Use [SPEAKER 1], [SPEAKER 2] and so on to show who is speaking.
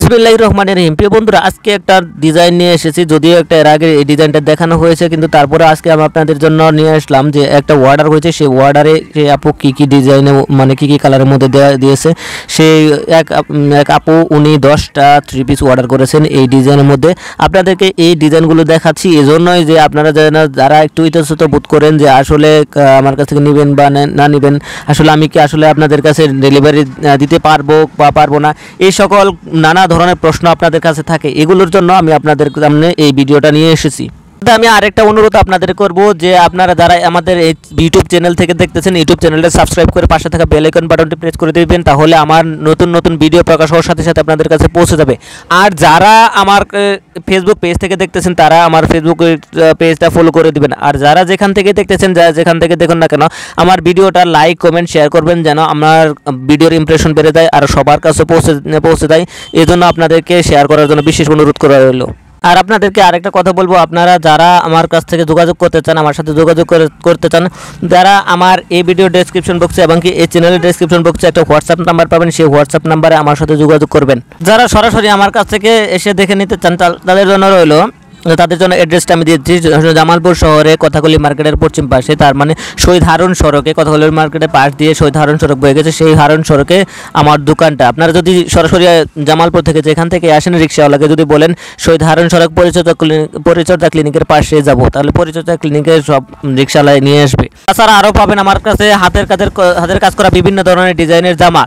[SPEAKER 1] বিসমিল্লাহির রহমানির রহিম। প্রিয় বন্ধুরা, আজকে একটা ডিজাইন নিয়ে এসেছি। যদিও একটা এর আগে এই ডিজাইনটা দেখানো হয়েছে, কিন্তু তারপরে আজকে আমি আপনাদের জন্য নিয়ে আসলাম যে একটা অর্ডার হয়েছে। সেই অর্ডারে সেই আপু কী ডিজাইনে মানে কী কালারের মধ্যে দিয়েছে। সেই এক আপু উনি 10টা 3 পিস অর্ডার করেছেন এই ডিজাইনের মধ্যে। আপনাদেরকে এই ডিজাইনগুলো দেখাচ্ছি এজন্যই যে আপনারা যারা একটু ইতস্তত বোধ করেন যে আসলে আমার কাছ থেকে নেবেন বা না নেবেন, আসলে আমি কি আসলে আপনাদের কাছে ডেলিভারি দিতে পারবো বা পারবো না, এই সকল নানা ধরনের প্রশ্ন আপনাদের কাছে থাকে। এগুলোর জন্য আমি আপনাদের সামনে এই ভিডিওটা নিয়ে এসেছি। আমি আরেকটা অনুরোধ আপনাদের করব যে আপনারা যারা আমাদের এই ইউটিউব চ্যানেল থেকে দেখতেছেন, ইউটিউব চ্যানেলটা সাবস্ক্রাইব করে পাশে থাকা বেল আইকন বাটনটি প্রেস করে দিবেন, তাহলে আমার নতুন নতুন ভিডিও প্রকাশ হওয়ার সাথে সাথে আপনাদের কাছে পৌঁছে যাবে। আর যারা আমার ফেসবুক পেজ থেকে দেখতেছেন তারা আমার ফেসবুক পেজটা ফলো করে দিবেন। আর যারা যেখান থেকে দেখতেছেন, যেখান থেকে দেখুন না কেন, আমার ভিডিওটা লাইক কমেন্ট শেয়ার করবেন, যেন আমার ভিডিওর ইমপ্রেশন বেড়ে যায় আর সবার কাছে পৌঁছে যায়। এই জন্য আপনাদেরকে শেয়ার করার জন্য বিশেষ অনুরোধ করা হলো। আর আপনাদেরকে আরেকটা কথা বলবো, আপনারা যারা আমার কাছ থেকে যোগাযোগ করতে চান, আমার সাথে যোগাযোগ করতে চান, যারা আমার এই ভিডিও ডেসক্রিপশন বক্সে এবং কি এই চ্যানেলের ডেসক্রিপশন বক্সে একটা হোয়াটসঅ্যাপ নাম্বার পাবেন, সেই হোয়াটসঅ্যাপ নাম্বারে আমার সাথে যোগাযোগ করবেন। যারা সরাসরি আমার কাছ থেকে এসে দেখে নিতে চান তাদের জন্য রইলো, তাদের জন্য অ্যাড্রেসটা আমি দিয়েছি জামালপুর শহরে কথাকলি মার্কেটের পশ্চিম পাশে, তার মানে শহীদ হারুন সড়কে, কথাকলি মার্কেটের পাশ দিয়ে শহীদ হারুন সড়ক বয়ে গেছে, সেই হারুন সড়কে আমার দোকানটা। আপনারা যদি সরাসরি জামালপুর থেকে যেখান থেকে আসেন রিক্সাওয়ালাকে যদি বলেন শহীদ হারুন সড়ক পরিচর্যা ক্লিনিকের পাশে যাব, তাহলে পরিচর্যা ক্লিনিকের সব রিক্সাওয়ালায় নিয়ে আসবে। তাছাড়া আরও পাবেন আমার কাছে হাতের কাজ করা বিভিন্ন ধরনের ডিজাইনের জামা।